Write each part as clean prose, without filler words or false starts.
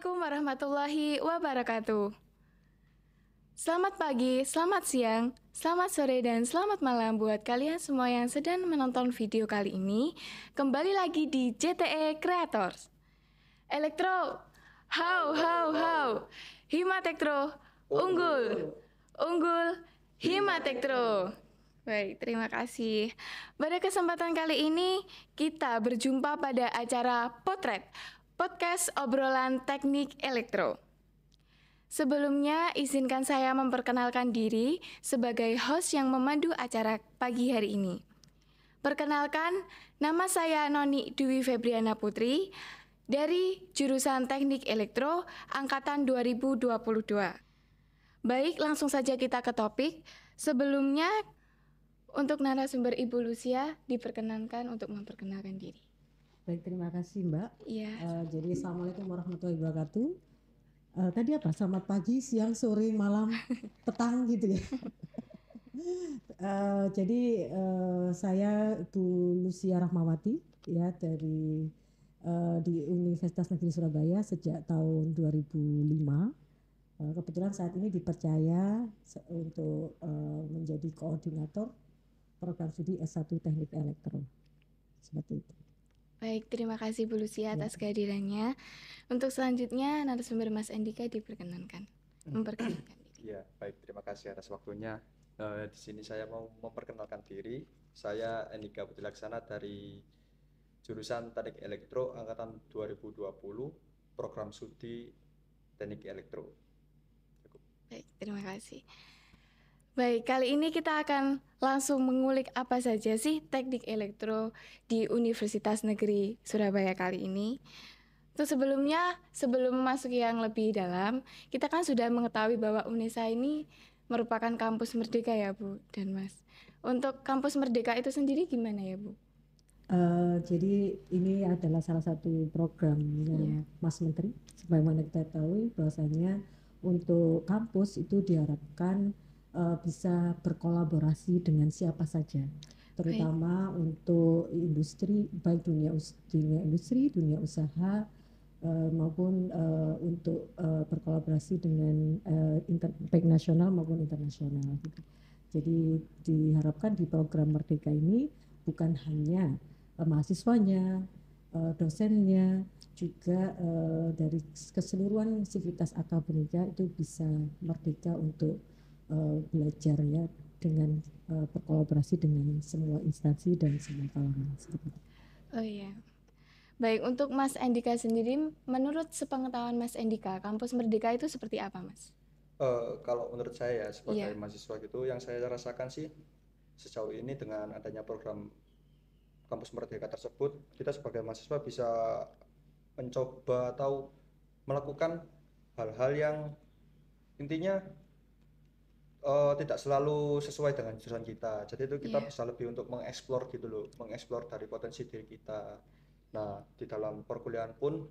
Assalamualaikum warahmatullahi wabarakatuh. Selamat pagi, selamat siang, selamat sore, dan selamat malam buat kalian semua yang sedang menonton video kali ini. Kembali lagi di JTE Creators. Elektro, how, Himatektro, unggul, Himatektro. Baik, terima kasih. Pada kesempatan kali ini, kita berjumpa pada acara Potret, podcast obrolan teknik elektro. Sebelumnya, izinkan saya memperkenalkan diri sebagai host yang memandu acara pagi hari ini. Perkenalkan, nama saya Noni Dwi Febriana Putri dari jurusan Teknik Elektro angkatan 2022. Baik, langsung saja kita ke topik. Sebelumnya, untuk narasumber Ibu Lucia diperkenankan untuk memperkenalkan diri. Baik, terima kasih Mbak. Iya. Jadi Assalamualaikum warahmatullahi wabarakatuh. Tadi apa? Selamat pagi, siang, sore, malam, petang gitu ya. Jadi saya Bu Lucia Rahmawati ya dari di Universitas Negeri Surabaya sejak tahun 2005. Kebetulan saat ini dipercaya untuk menjadi koordinator program studi S1 Teknik Elektro. Seperti itu. Baik, terima kasih Bu Lucia atas kehadirannya. Untuk selanjutnya, narasumber Mas Andika diperkenankan. Memperkenalkan diri. Ya, baik. Terima kasih atas waktunya. Di sini saya mau memperkenalkan diri. Saya Andika Putri Laksana dari jurusan Teknik Elektro angkatan 2020, program studi Teknik Elektro. Cukup. Baik, terima kasih. Baik, kali ini kita akan langsung mengulik apa saja sih teknik elektro di Universitas Negeri Surabaya kali ini. Terus sebelum masuk yang lebih dalam, kita kan sudah mengetahui bahwa UNESA ini merupakan kampus merdeka ya Bu dan Mas. Untuk kampus merdeka itu sendiri gimana ya Bu? Jadi ini adalah salah satu programnya Mas Menteri. Sebagaimana kita tahu bahwasanya untuk kampus itu diharapkan bisa berkolaborasi dengan siapa saja, terutama untuk industri, baik dunia industri, dunia usaha, maupun untuk berkolaborasi dengan baik nasional maupun internasional. Jadi diharapkan di program Merdeka ini bukan hanya mahasiswanya, dosennya, juga dari keseluruhan sivitas akademika itu bisa merdeka untuk belajar ya dengan berkolaborasi dengan semua instansi dan semua kalangan. Oh iya. Baik, untuk Mas Andika sendiri, menurut sepengetahuan Mas Andika, kampus merdeka itu seperti apa, Mas? Kalau menurut saya ya, sebagai mahasiswa gitu, yang saya rasakan sih sejauh ini dengan adanya program kampus merdeka tersebut, kita sebagai mahasiswa bisa mencoba atau melakukan hal-hal yang intinya tidak selalu sesuai dengan jurusan kita. Jadi itu kita bisa lebih untuk mengeksplor gitu loh, mengeksplor dari potensi diri kita. Nah, di dalam perkuliahan pun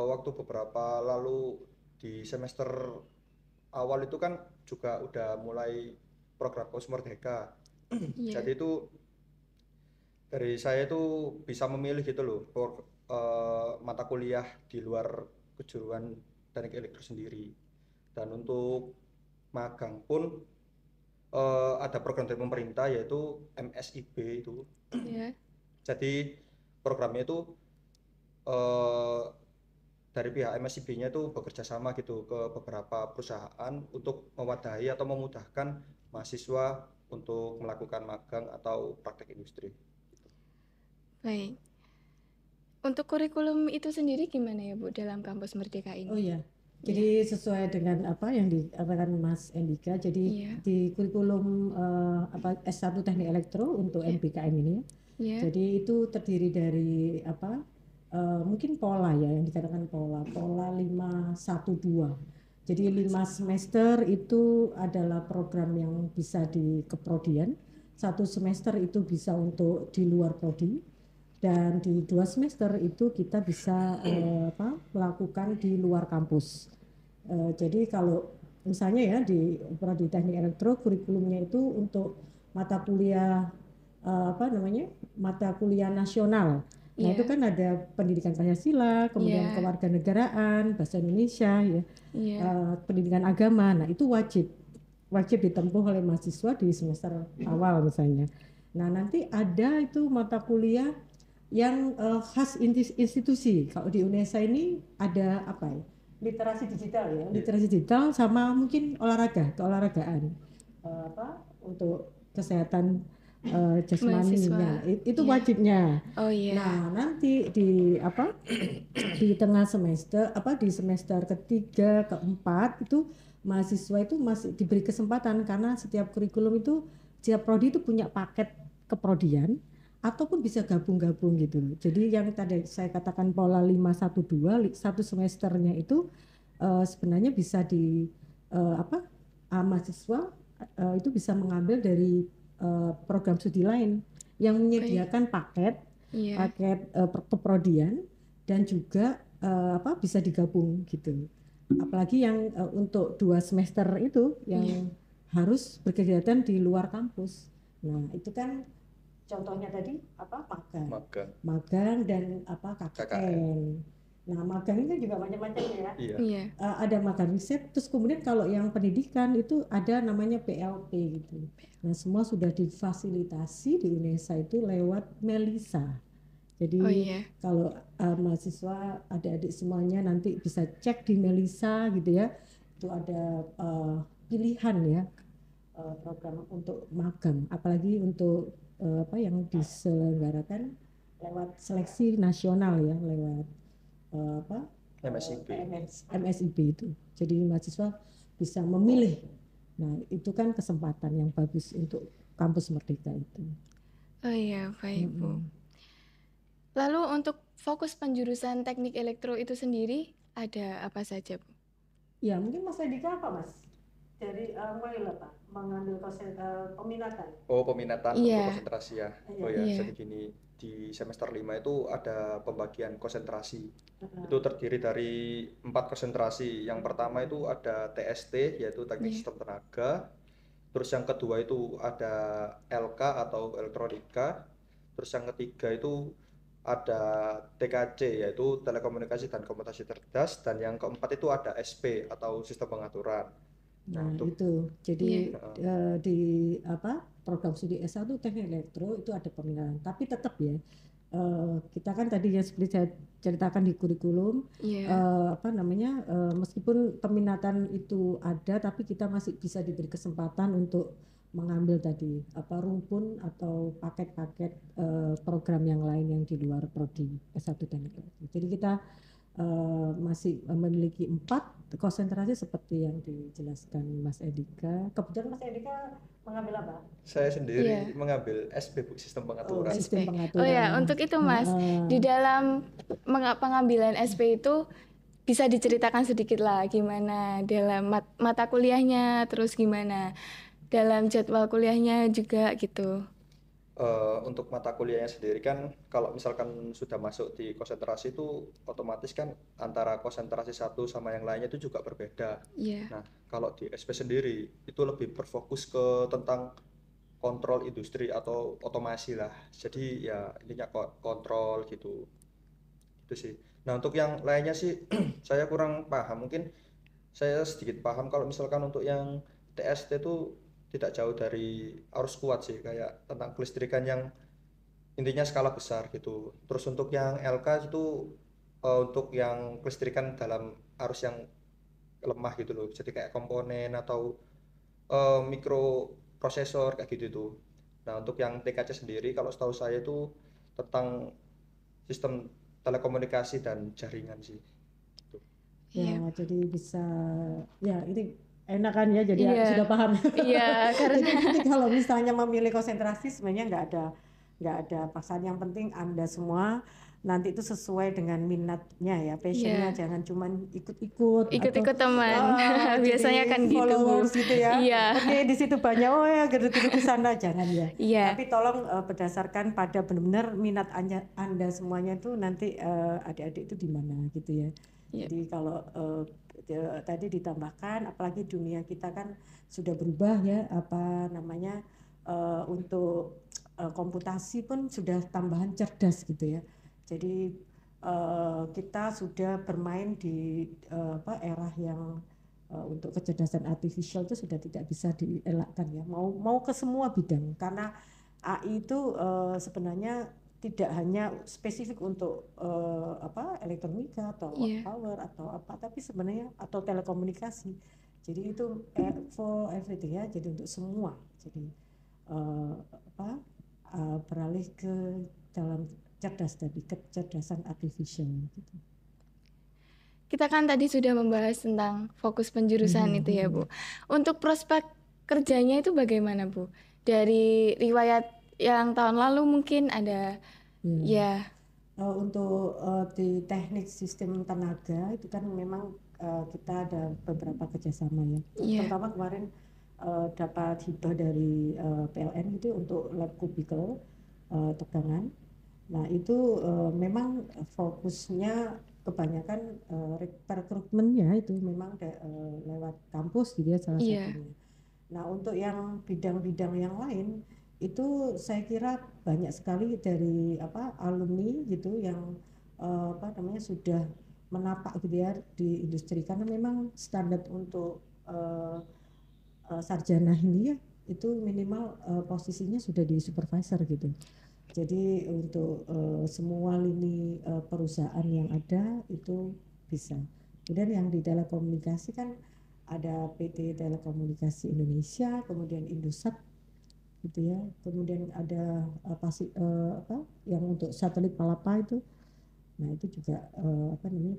waktu beberapa lalu di semester awal itu kan juga udah mulai program kampus merdeka. Jadi itu dari saya itu bisa memilih gitu loh mata kuliah di luar kejuruan teknik elektro sendiri. Dan untuk magang pun ada program dari pemerintah yaitu MSIB itu. Jadi programnya itu dari pihak MSIB-nya itu bekerja sama gitu ke beberapa perusahaan untuk mewadahi atau memudahkan mahasiswa untuk melakukan magang atau praktek industri. Baik. Untuk kurikulum itu sendiri gimana ya Bu dalam kampus merdeka ini? Oh iya. Jadi sesuai dengan apa yang dikatakan Mas Andika, jadi di kurikulum S1 Teknik Elektro untuk MBKM ini, jadi itu terdiri dari apa? Mungkin pola ya yang dikatakan pola 512. Jadi 5 semester itu adalah program yang bisa di keprodian, 1 semester itu bisa untuk di luar prodi. Dan di 2 semester itu kita bisa melakukan di luar kampus. Jadi kalau misalnya ya di prodi teknik elektro kurikulumnya itu untuk mata kuliah mata kuliah nasional Nah, itu kan ada pendidikan Pancasila, kemudian kewarganegaraan, bahasa Indonesia, ya, pendidikan agama. Nah, itu wajib ditempuh oleh mahasiswa di semester awal misalnya. Nah, nanti ada itu mata kuliah yang khas institusi. Kalau di UNESA ini ada apa ya? Literasi digital ya, literasi digital sama mungkin keolahragaan, untuk kesehatan jasmaninya, itu wajibnya. Nah, nanti di tengah semester di semester ketiga keempat itu mahasiswa itu masih diberi kesempatan, karena setiap kurikulum itu, setiap prodi itu punya paket keprodian ataupun bisa gabung-gabung gitu. Jadi yang tadi saya katakan pola 512, satu semesternya itu sebenarnya bisa mahasiswa itu bisa mengambil dari program studi lain yang menyediakan paket keprodian dan juga bisa digabung gitu. Apalagi yang untuk 2 semester itu yang harus berkegiatan di luar kampus. Nah, itu kan contohnya tadi magang dan KKN. Nah, magang ini juga macam-macam ya. Ada magang riset, terus kemudian kalau yang pendidikan itu ada namanya PLP gitu. Nah, semua sudah difasilitasi di UNESA itu lewat Melisa. Jadi kalau mahasiswa adik-adik semuanya nanti bisa cek di Melisa gitu ya. Itu ada pilihan ya program untuk magang, apalagi untuk yang diselenggarakan lewat seleksi nasional ya, lewat MSIP itu. Jadi mahasiswa bisa memilih. Nah, itu kan kesempatan yang bagus untuk kampus Merdeka itu. Oh iya, baik Bu. Lalu untuk fokus penjurusan teknik elektro itu sendiri ada apa saja, Bu? Ya, mungkin Mas Andika apa, Mas? Dari mulai apa? Mengambil peminatan. Peminatan untuk konsentrasi ya. Jadi gini, di semester 5 itu ada pembagian konsentrasi. Itu terdiri dari 4 konsentrasi. Yang pertama itu ada TST, yaitu teknik sistem tenaga. Terus yang kedua itu ada LK atau elektronika. Terus yang ketiga itu ada TKC, yaitu telekomunikasi dan komutasi cerdas. Dan yang keempat itu ada SP atau sistem pengaturan. Nah, itu jadi di program studi S1 teknik elektro itu ada peminatan, tapi tetap ya kita kan tadi ya seperti saya ceritakan di kurikulum meskipun peminatan itu ada, tapi kita masih bisa diberi kesempatan untuk mengambil tadi rumpun atau paket-paket program yang lain yang di luar prodi S1 teknik elektro. Jadi kita masih memiliki 4 konsentrasi seperti yang dijelaskan Mas Edika. Kebetulan Mas Edika mengambil apa? Saya sendiri mengambil SP, sistem pengaturan. Sistem pengaturan. Oh ya, untuk itu Mas, di dalam pengambilan SP itu bisa diceritakan sedikit lah gimana dalam mata kuliahnya, terus gimana dalam jadwal kuliahnya juga gitu. Untuk mata kuliahnya sendiri kan kalau misalkan sudah masuk di konsentrasi itu otomatis kan antara konsentrasi satu sama yang lainnya itu juga berbeda. Nah, kalau di SP sendiri itu lebih berfokus ke tentang kontrol industri atau otomasi lah. Jadi ya intinya kontrol gitu. Itu sih. Nah, untuk yang lainnya sih saya kurang paham. Mungkin saya sedikit paham kalau misalkan untuk yang TST itu tidak jauh dari arus kuat sih, kayak tentang kelistrikan yang intinya skala besar gitu. Terus untuk yang LK itu untuk yang kelistrikan dalam arus yang lemah gitu loh, jadi kayak komponen atau mikroprosesor kayak gitu tuh. Nah, untuk yang TKC sendiri kalau setahu saya itu tentang sistem telekomunikasi dan jaringan sih gitu. Ya, jadi bisa ya ini enak kan ya, jadi sudah paham. Karena jadi kalau misalnya memilih konsentrasi sebenarnya nggak ada paksaan, yang penting Anda semua nanti itu sesuai dengan minatnya ya, passionnya, jangan cuman ikut-ikut teman. Biasanya kan gitu gitu ya. Oke, di situ banyak ya gerut-gerut ke sana, jangan ya. Tapi tolong berdasarkan pada benar-benar minat Anda semuanya itu nanti adik-adik itu di mana gitu ya. Jadi kalau tadi ditambahkan, apalagi dunia kita kan sudah berubah ya, untuk komputasi pun sudah tambahan cerdas gitu ya. Jadi kita sudah bermain di era yang untuk kecerdasan artifisial itu sudah tidak bisa dielakkan ya. Mau ke semua bidang, karena AI itu sebenarnya tidak hanya spesifik untuk elektronika atau power atau apa, tapi sebenarnya atau telekomunikasi. Jadi itu for everything ya. Jadi untuk semua. Jadi beralih ke dalam kecerdasan artificial gitu. Kita kan tadi sudah membahas tentang fokus penjurusan itu ya Bu. Untuk prospek kerjanya itu bagaimana Bu? Dari riwayat yang tahun lalu mungkin ada untuk di teknik sistem tenaga itu kan memang kita ada beberapa kerjasama ya. Terutama kemarin dapat hibah dari PLN itu untuk lab kubikel tegangan. Nah itu memang fokusnya kebanyakan rekrutmennya itu memang lewat kampus gitu ya salah satunya. Nah untuk yang bidang-bidang yang lain itu saya kira banyak sekali dari alumni gitu yang sudah menapak gitu ya di industri, karena memang standar untuk sarjana ini ya itu minimal posisinya sudah di supervisor gitu. Jadi untuk semua lini perusahaan yang ada itu bisa. Kemudian yang di telekomunikasi kan ada PT Telekomunikasi Indonesia, kemudian Indosat gitu ya. Kemudian ada yang untuk satelit Palapa itu. Nah itu juga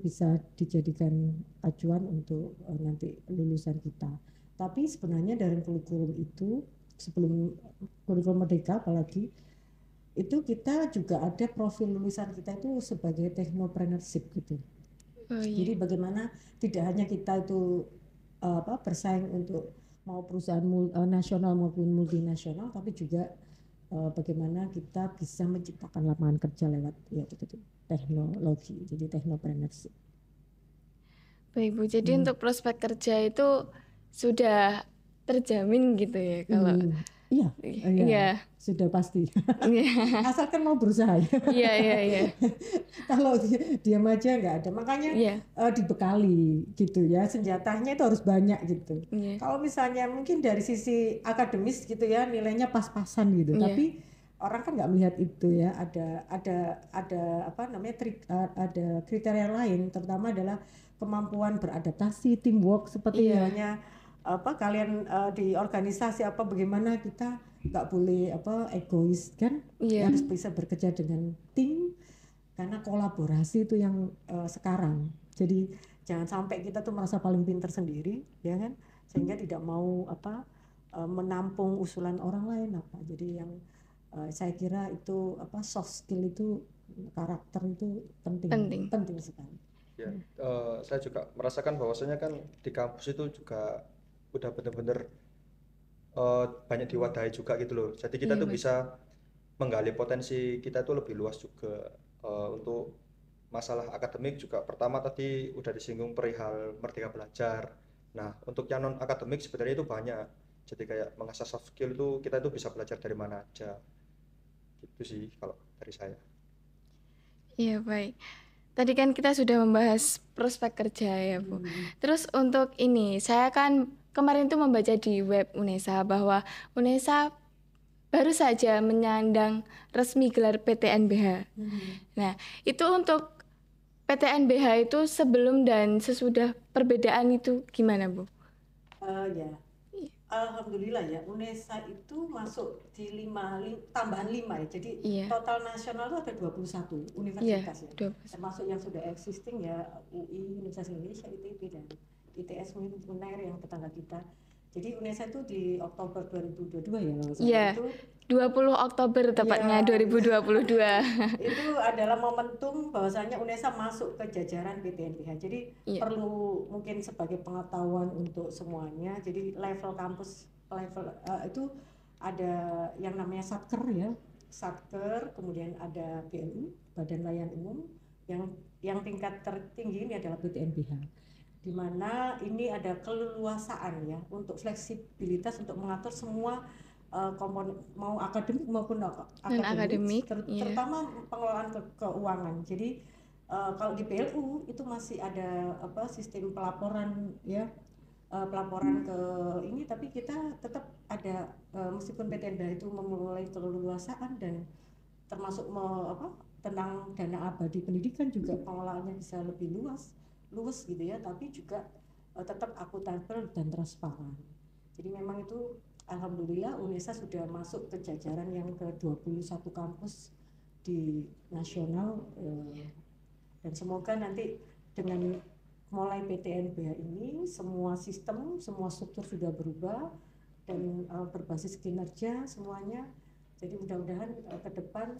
bisa dijadikan acuan untuk nanti lulusan kita. Tapi sebenarnya dari kurikulum itu sebelum kurikulum Merdeka apalagi itu kita juga ada profil lulusan kita itu sebagai technopreneurship gitu. Jadi bagaimana tidak hanya kita itu bersaing untuk mau perusahaan nasional maupun multinasional, tapi juga bagaimana kita bisa menciptakan lapangan kerja lewat teknologi, jadi technopreneurship. Baik Bu, jadi untuk prospek kerja itu sudah terjamin gitu ya kalau Iya, sudah pasti. Asalkan mau berusaha ya. Iya. Kalau diam aja nggak ada, makanya dibekali gitu ya, senjatanya itu harus banyak gitu. Kalau misalnya mungkin dari sisi akademis gitu ya nilainya pas-pasan gitu, tapi orang kan nggak melihat itu ya, ada ada kriteria lain, terutama adalah kemampuan beradaptasi, teamwork, seperti halnya kalian di organisasi bagaimana kita nggak boleh egois kan, harus bisa bekerja dengan tim, karena kolaborasi itu yang sekarang. Jadi jangan sampai kita tuh merasa paling pintar sendiri ya kan, sehingga tidak mau menampung usulan orang lain jadi yang saya kira itu soft skill itu, karakter itu penting sekali ya. Saya juga merasakan bahwasanya kan di kampus itu juga udah bener-bener banyak diwadahi juga gitu loh. Jadi kita tuh bisa menggali potensi kita tuh lebih luas juga. Untuk masalah akademik juga pertama tadi udah disinggung perihal Merdeka Belajar. Nah untuk yang non akademik sebenarnya itu banyak. Jadi kayak mengasah soft skill itu kita itu bisa belajar dari mana aja. Gitu sih kalau dari saya. Iya baik. Tadi kan kita sudah membahas prospek kerja ya Bu. Terus untuk ini, saya kan kemarin tuh membaca di web UNESA bahwa UNESA baru saja menyandang resmi gelar PTNBH. Nah, itu untuk PTNBH itu sebelum dan sesudah perbedaan itu gimana Bu? Alhamdulillah ya, UNESA itu masuk di tambahan 5 ya. Jadi total nasional itu ada 21 universitas ya. Termasuk yang sudah existing ya, UI, Universitas Indonesia, ITB dan ITS UNER yang tetangga kita. Jadi UNESA itu di Oktober 2022 ya. Itu 20 Oktober tepatnya 2022. Itu adalah momentum bahwasanya UNESA masuk ke jajaran PTNBH. Jadi perlu mungkin sebagai pengetahuan untuk semuanya. Jadi level kampus itu ada yang namanya Satker ya. Satker, kemudian ada BLU, Badan Layanan Umum, yang tingkat tertinggi ini adalah PTNBH. Di mana ini ada keleluasaan ya untuk fleksibilitas untuk mengatur semua mau akademik maupun akademik, terutama pengelolaan keuangan. Jadi kalau di PLU itu masih ada sistem pelaporan ya, pelaporan ke ini, tapi kita tetap ada meskipun PTNBH itu memulai keleluasaan dan termasuk tentang dana abadi pendidikan juga pengelolaannya bisa lebih luas gitu ya, tapi juga tetap akuntabel dan transparan. Jadi memang itu alhamdulillah UNESA sudah masuk ke jajaran yang ke-21 kampus di nasional, dan semoga nanti dengan mulai PTNBH ini semua sistem, semua struktur sudah berubah dan berbasis kinerja semuanya. Jadi mudah-mudahan ke depan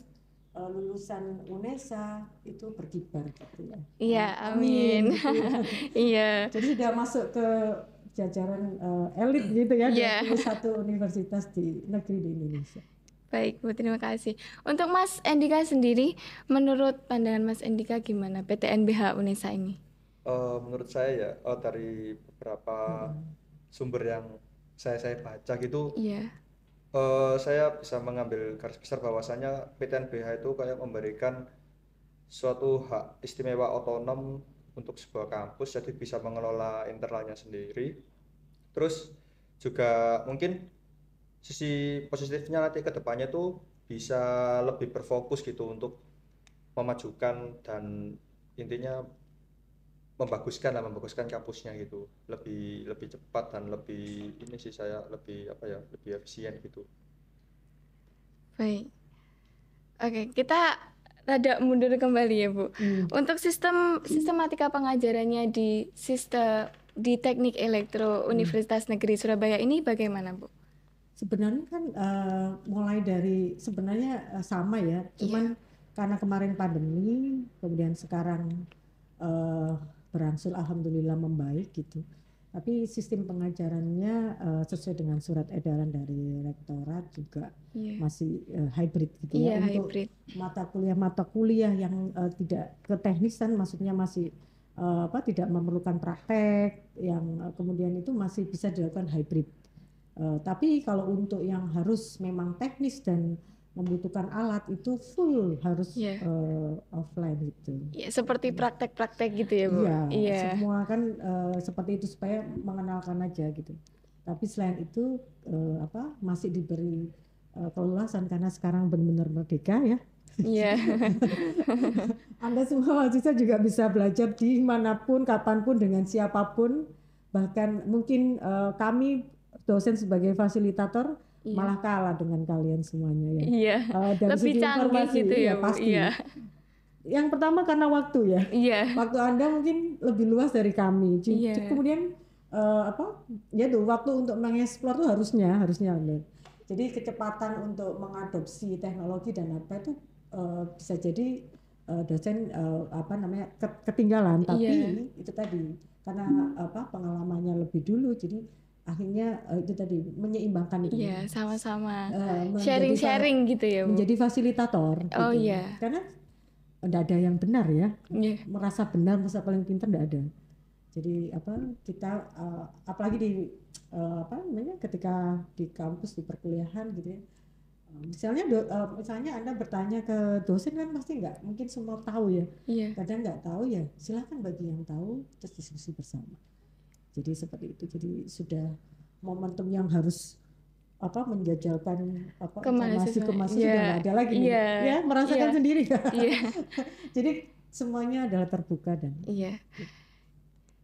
lulusan UNESA itu berkibar gitu ya. Iya, amin. Iya. Jadi sudah masuk ke jajaran elit gitu ya, 21 universitas di negeri di Indonesia. Baik, Bu, terima kasih. Untuk Mas Endika sendiri, menurut pandangan Mas Endika gimana PTNBH UNESA ini? Menurut saya ya, dari beberapa sumber yang saya baca gitu, saya bisa mengambil garis besar bahwasanya PTNBH itu kayak memberikan suatu hak istimewa otonom untuk sebuah kampus, jadi bisa mengelola internalnya sendiri. Terus juga mungkin sisi positifnya nanti ke depannya tuh bisa lebih berfokus gitu untuk memajukan dan intinya membaguskan kampusnya gitu, lebih cepat dan lebih ini sih, saya lebih efisien gitu. Baik, oke, kita rada mundur kembali ya, Bu. Untuk sistematika pengajarannya di Teknik Elektro Universitas Negeri Surabaya ini bagaimana, Bu? Sebenarnya kan mulai dari sebenarnya sama ya, cuman karena kemarin pandemi, kemudian sekarang berangsur alhamdulillah membaik gitu. Tapi sistem pengajarannya sesuai dengan surat edaran dari rektorat juga masih hybrid gitu ya. Untuk mata kuliah yang tidak keteknisan, maksudnya masih tidak memerlukan praktek, yang kemudian itu masih bisa dilakukan hybrid. Tapi kalau untuk yang harus memang teknis dan membutuhkan alat itu full harus offline gitu. Seperti praktek-praktek gitu ya, Bu? Iya. Semua kan seperti itu supaya mengenalkan aja gitu. Tapi selain itu masih diberi keleluasan karena sekarang benar-benar merdeka ya. Iya. Anda semua mahasiswa juga bisa belajar di manapun, kapanpun, dengan siapapun. Bahkan mungkin kami dosen sebagai fasilitator malah kalah dengan kalian semuanya ya. Iya. Dari lebih canggih gitu ya, pasti. Iya. Yang pertama karena waktu ya. Iya. Waktu Anda mungkin lebih luas dari kami. Kemudian waktu untuk mengeksplor tuh harusnya Anda. Jadi kecepatan untuk mengadopsi teknologi dan apa itu bisa jadi dosen ketinggalan, tapi itu tadi karena pengalamannya lebih dulu, jadi akhirnya itu tadi menyeimbangkan itu. Iya, sama-sama sharing gitu ya, Bu. Menjadi fasilitator. Gitu. Karena tidak ada yang benar ya. Merasa benar, merasa paling pintar tidak ada. Jadi kita apalagi di ketika di kampus, di perkuliahan gitu ya. Misalnya Anda bertanya ke dosen kan pasti nggak mungkin semua tahu ya. Kadang nggak tahu ya, silakan bagi yang tahu terus diskusi bersama. Jadi seperti itu. Jadi sudah momentum yang harus menjajalkan informasi ke mahasiswa sudah nggak ada lagi nih. Ya, merasakan sendiri. Jadi semuanya adalah terbuka dan.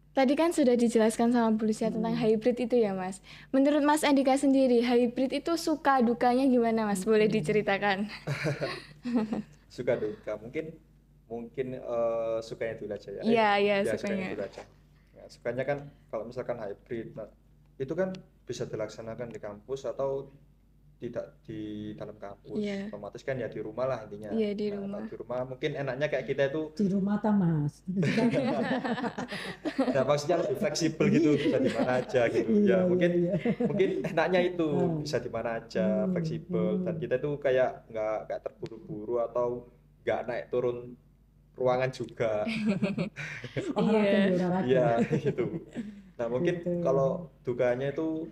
Tadi kan sudah dijelaskan sama Bu Lucia tentang hybrid itu ya, Mas. Menurut Mas Endika sendiri, hybrid itu suka dukanya gimana, Mas? Boleh diceritakan? Suka duka mungkin sukanya dulu aja ya. Iya, sukanya dulu aja. Ya, sukanya kan kalau misalkan hybrid, itu kan bisa dilaksanakan di kampus atau tidak di dalam kampus. Otomatis kan ya di rumah lah intinya. Iya, di rumah. Di rumah mungkin enaknya kayak kita itu di rumah Mas. Nah, maksudnya lebih fleksibel gitu, bisa di mana aja gitu. Mungkin enaknya itu bisa di mana aja, fleksibel, dan kita itu kayak nggak terburu-buru atau nggak naik turun ruangan juga. Iya, gitu. Nah, mungkin kalau dukanya itu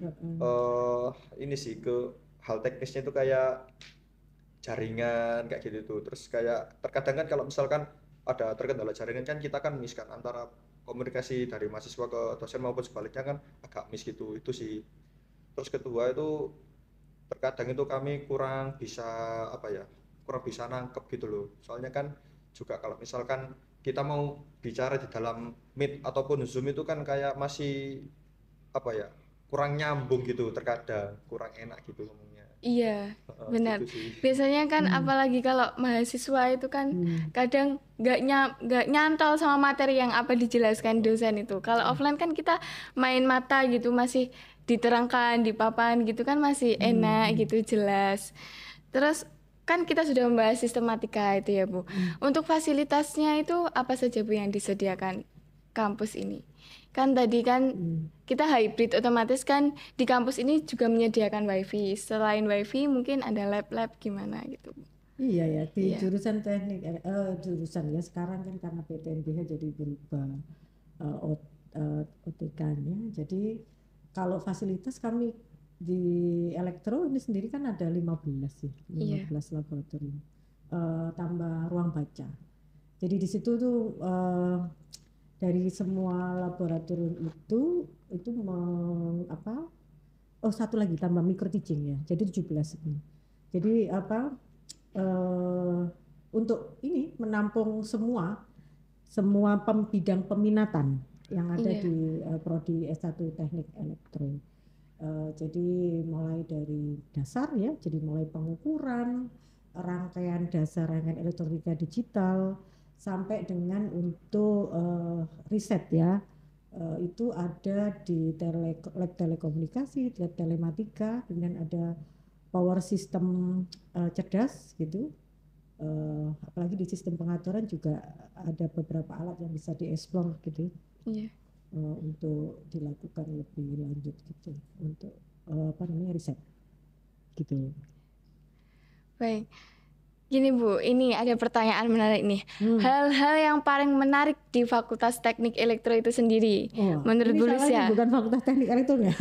ini sih ke hal teknisnya itu kayak jaringan kayak gitu tuh. Terus kayak terkadang kan kalau misalkan ada terkendala jaringan kan kita kan miss kan antara komunikasi dari mahasiswa ke dosen maupun sebaliknya kan agak miss gitu itu sih. Terus kedua itu terkadang itu kami kurang bisa apa ya, kurang bisa nangkep gitu loh, soalnya kan juga kalau misalkan kita mau bicara di dalam Meet ataupun Zoom itu kan kayak masih apa ya, kurang nyambung gitu, terkadang kurang enak gitu ngomongnya. Iya, benar. Gitu sih. Biasanya kan apalagi kalau mahasiswa itu kan kadang nggak nyantol sama materi yang apa dijelaskan dosen itu. Kalau offline kan kita main mata gitu, masih diterangkan di papan gitu kan masih enak gitu, jelas. Terus kan kita sudah membahas sistematika itu ya Bu. Untuk fasilitasnya itu apa saja Bu yang disediakan kampus ini? Kan tadi kan kita hybrid, otomatis kan di kampus ini juga menyediakan wifi. Selain wifi mungkin ada lab-lab gimana gitu. Iya ya, di jurusan teknik jurusan ya sekarang kan karena PTNBH jadi berubah OTK-nya. Jadi kalau fasilitas kami di elektro ini sendiri kan ada 15 sih, 15 laboratorium. Tambah ruang baca. Jadi di situ tuh dari semua laboratorium itu satu lagi tambah micro teaching ya, jadi 17 ini. Jadi untuk ini menampung semua bidang peminatan yang ada di prodi S1 Teknik Elektro. Jadi mulai dari dasar ya, jadi mulai pengukuran, rangkaian dasar rangkaian elektronika digital, sampai dengan untuk riset ya, itu ada di lab telekomunikasi, lab telematika, kemudian ada power system cerdas gitu, apalagi di sistem pengaturan juga ada beberapa alat yang bisa dieksplor gitu, untuk dilakukan lebih lanjut gitu, untuk riset gitu. Baik. Gini Bu, ini ada pertanyaan menarik nih. Hal-hal yang paling menarik di Fakultas Teknik Elektro itu sendiri, menurut Bu Lucia? Bukan Fakultas Teknik Elektro ya,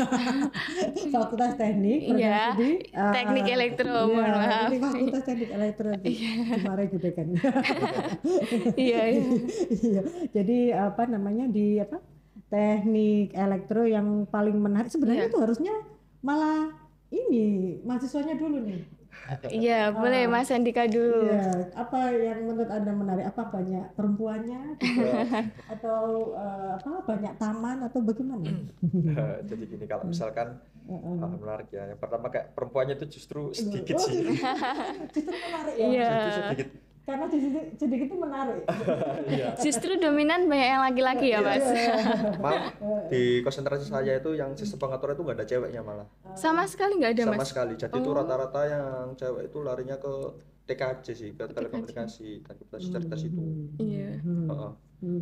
Fakultas Teknik. Iya, Teknik Elektro. Mohon maaf. Ini Fakultas Teknik Elektro, kemarin gitu kan. Iya. Jadi di Teknik Elektro yang paling menarik sebenarnya itu harusnya malah ini mahasiswanya dulu nih. Iya, boleh Mas Andika dulu. Iya, apa yang menurut Anda menarik? Apa banyak perempuannya atau banyak taman atau bagaimana? Jadi gini, kalau misalkan menarik ya, yang pertama kayak perempuannya itu justru sedikit sih. Justru menarik ya. Iya. Sedikit. Karena sedikit itu menarik. Justru dominan banyak yang laki-laki ya Mas. Malah di konsentrasi saya itu yang sistem pengaturan itu nggak ada ceweknya malah. Sama sekali nggak ada Mas? Sama sekali. Jadi itu rata-rata yang cewek itu larinya ke TKJ sih, ke telekomunikasi dan komputasi cerdas itu. Iya.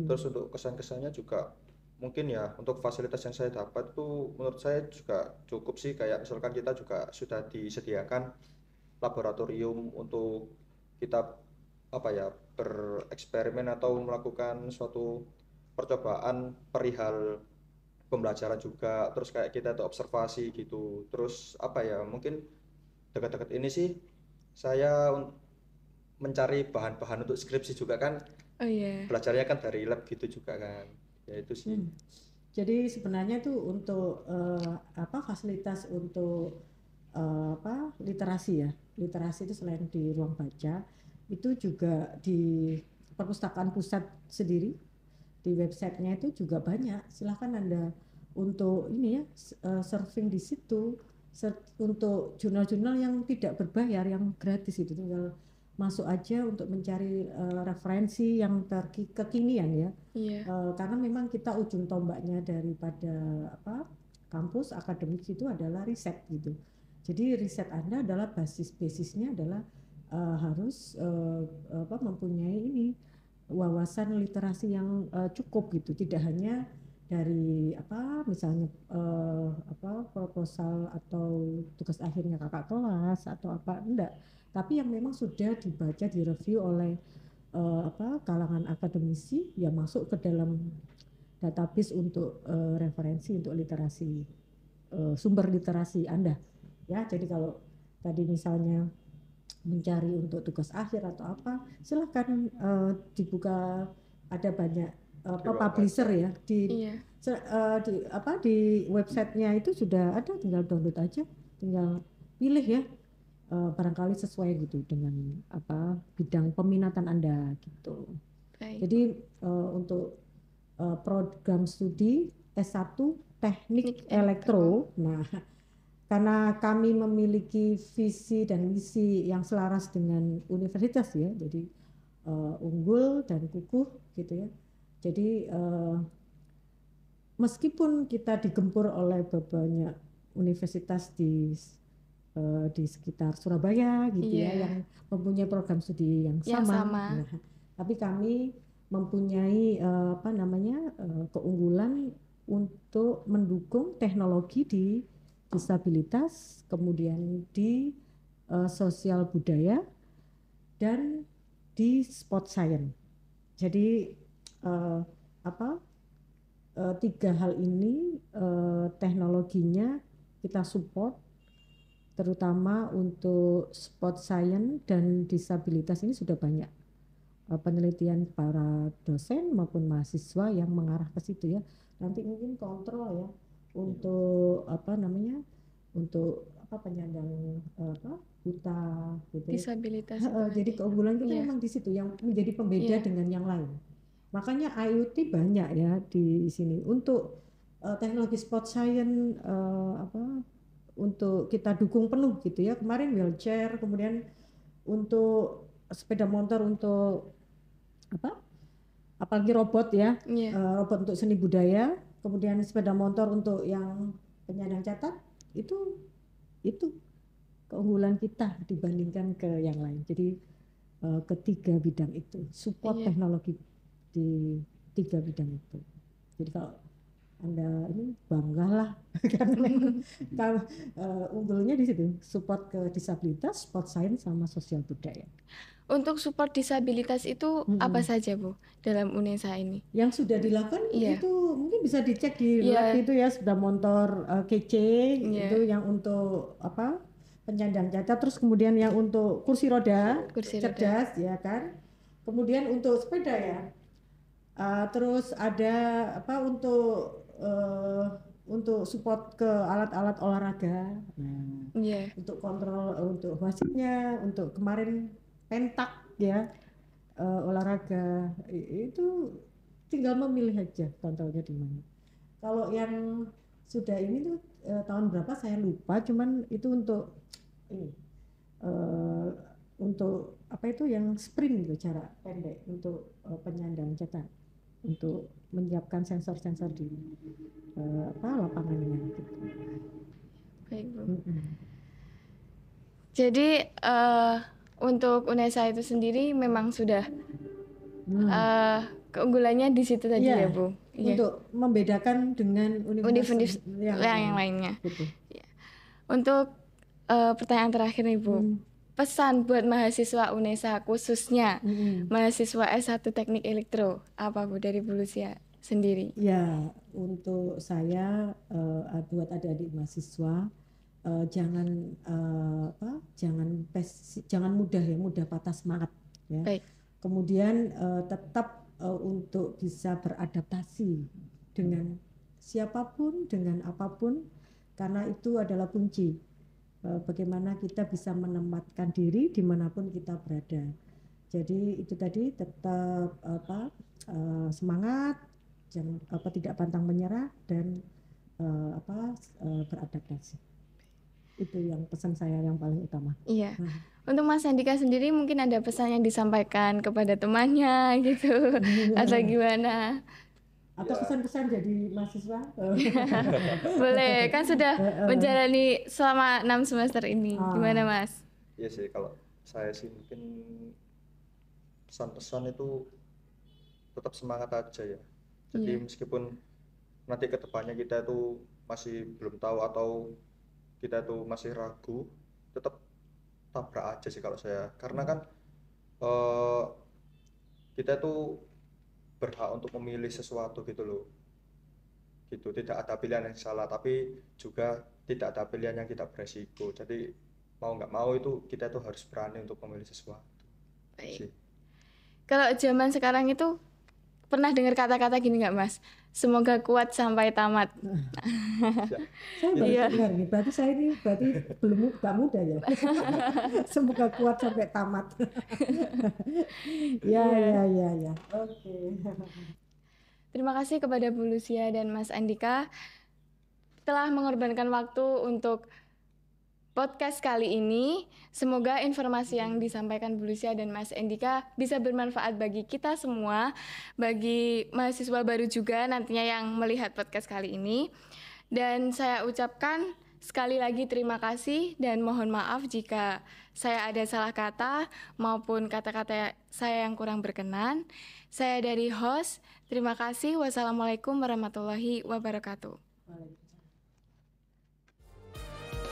Terus untuk kesan-kesannya juga mungkin ya, untuk fasilitas yang saya dapat itu menurut saya juga cukup sih. Kayak misalkan kita juga sudah disediakan laboratorium untuk kita bereksperimen atau melakukan suatu percobaan perihal pembelajaran juga. Terus kayak kita tuh observasi gitu. Terus mungkin dekat-dekat ini sih saya mencari bahan-bahan untuk skripsi juga kan. Belajarnya kan dari lab gitu juga kan. Ya itu sih. Jadi sebenarnya tuh untuk fasilitas untuk literasi ya. Literasi itu selain di ruang baca, itu juga di perpustakaan pusat sendiri, di websitenya itu juga banyak. Silahkan Anda untuk ini ya, surfing di situ, untuk jurnal-jurnal yang tidak berbayar, yang gratis itu, tinggal masuk aja untuk mencari referensi yang kekinian ya. Karena memang kita ujung tombaknya daripada kampus akademik itu adalah riset gitu. Jadi riset Anda adalah basisnya adalah harus mempunyai ini wawasan literasi yang cukup gitu, tidak hanya dari misalnya proposal atau tugas akhirnya kakak kelas atau enggak, tapi yang memang sudah dibaca, direview oleh kalangan akademisi yang masuk ke dalam database untuk referensi untuk literasi, sumber literasi Anda ya. Jadi kalau tadi misalnya mencari untuk tugas akhir atau apa, silahkan dibuka, ada banyak publisher ya di di websitenya itu sudah ada, tinggal download aja, tinggal pilih ya, barangkali sesuai gitu dengan bidang peminatan Anda gitu. Baik. Jadi untuk program studi S1 Teknik Elektro, nah karena kami memiliki visi dan misi yang selaras dengan universitas ya, jadi unggul dan kukuh gitu ya. Jadi meskipun kita digempur oleh banyak universitas di sekitar Surabaya gitu ya, yang mempunyai program studi yang sama. Nah, tapi kami mempunyai keunggulan untuk mendukung teknologi di disabilitas, kemudian di sosial budaya, dan di sport science. Jadi tiga hal ini teknologinya kita support, terutama untuk sport science dan disabilitas ini sudah banyak penelitian para dosen maupun mahasiswa yang mengarah ke situ ya. Nanti mungkin kontrol ya untuk untuk penyandang buta gitu, disabilitas jadi keunggulan kita memang di situ yang menjadi pembeda dengan yang lain. Makanya IoT banyak ya di sini untuk teknologi sport science, untuk kita dukung penuh gitu ya. Kemarin wheelchair, kemudian untuk sepeda motor, untuk apalagi robot ya, robot untuk seni budaya, kemudian sepeda motor untuk yang penyandang cacat, itu keunggulan kita dibandingkan ke yang lain. Jadi ketiga bidang itu support teknologi di tiga bidang itu. Jadi kalau Anda ini banggalah karena kalau unggulnya di situ, support ke disabilitas, sport science sama sosial budaya. Untuk support disabilitas itu apa saja Bu dalam UNESA ini? Yang sudah dilakukan itu mungkin bisa dicek di lab itu ya, sepeda motor kece itu yang untuk penyandang cacat, terus kemudian yang untuk kursi roda cerdas ya kan, kemudian untuk sepeda ya, terus ada untuk support ke alat-alat olahraga, untuk kontrol untuk wasitnya, untuk kemarin pentak ya, olahraga itu tinggal memilih aja kontrolnya di mana. Kalau yang sudah ini tuh tahun berapa saya lupa, cuman itu untuk ini untuk yang sprint gitu, jarak pendek untuk penyandang cacat, untuk menyiapkan sensor-sensor di lapangannya gitu. Baik Bu. Jadi untuk UNESA itu sendiri memang sudah keunggulannya di situ tadi ya Bu. Untuk membedakan dengan universitas yang lainnya. Gitu. Untuk pertanyaan terakhir nih Bu, pesan buat mahasiswa UNESA khususnya mahasiswa S1 Teknik Elektro apa Bu dari Bu Lucia sendiri? Ya, untuk saya buat adik-adik mahasiswa, jangan mudah patah semangat ya. Baik. Kemudian tetap untuk bisa beradaptasi dengan siapapun, dengan apapun, karena itu adalah kunci bagaimana kita bisa menempatkan diri dimanapun kita berada. Jadi itu tadi, tetap semangat, jangan tidak pantang menyerah, dan beradaptasi. Itu yang pesan saya yang paling utama. Iya. Untuk Mas Andika sendiri mungkin ada pesan yang disampaikan kepada temannya gitu atau gimana? Atau pesan-pesan jadi mahasiswa? Boleh, kan sudah menjalani selama 6 semester ini. Gimana Mas? Iya sih, kalau saya sih mungkin pesan-pesan itu tetap semangat aja ya. Jadi meskipun nanti ke depannya kita itu masih belum tahu atau kita tuh masih ragu, tetap tabrak aja sih kalau saya, karena kan kita tuh berhak untuk memilih sesuatu gitu loh, gitu. Tidak ada pilihan yang salah, tapi juga tidak ada pilihan yang tidak beresiko. Jadi mau nggak mau itu kita tuh harus berani untuk memilih sesuatu. Baik. Kalau zaman sekarang itu pernah dengar kata-kata gini nggak Mas? Semoga kuat sampai tamat. Saya baru dengar nih, berarti saya ini belum gak muda ya. Semoga kuat sampai tamat. Ya. Oke. Terima kasih kepada Bu Lucia dan Mas Andika telah mengorbankan waktu untuk podcast kali ini. Semoga informasi yang disampaikan Bu Lucia dan Mas Andika bisa bermanfaat bagi kita semua, bagi mahasiswa baru juga nantinya yang melihat podcast kali ini. Dan saya ucapkan sekali lagi terima kasih dan mohon maaf jika saya ada salah kata maupun kata-kata saya yang kurang berkenan. Saya dari host, terima kasih. Wassalamualaikum warahmatullahi wabarakatuh.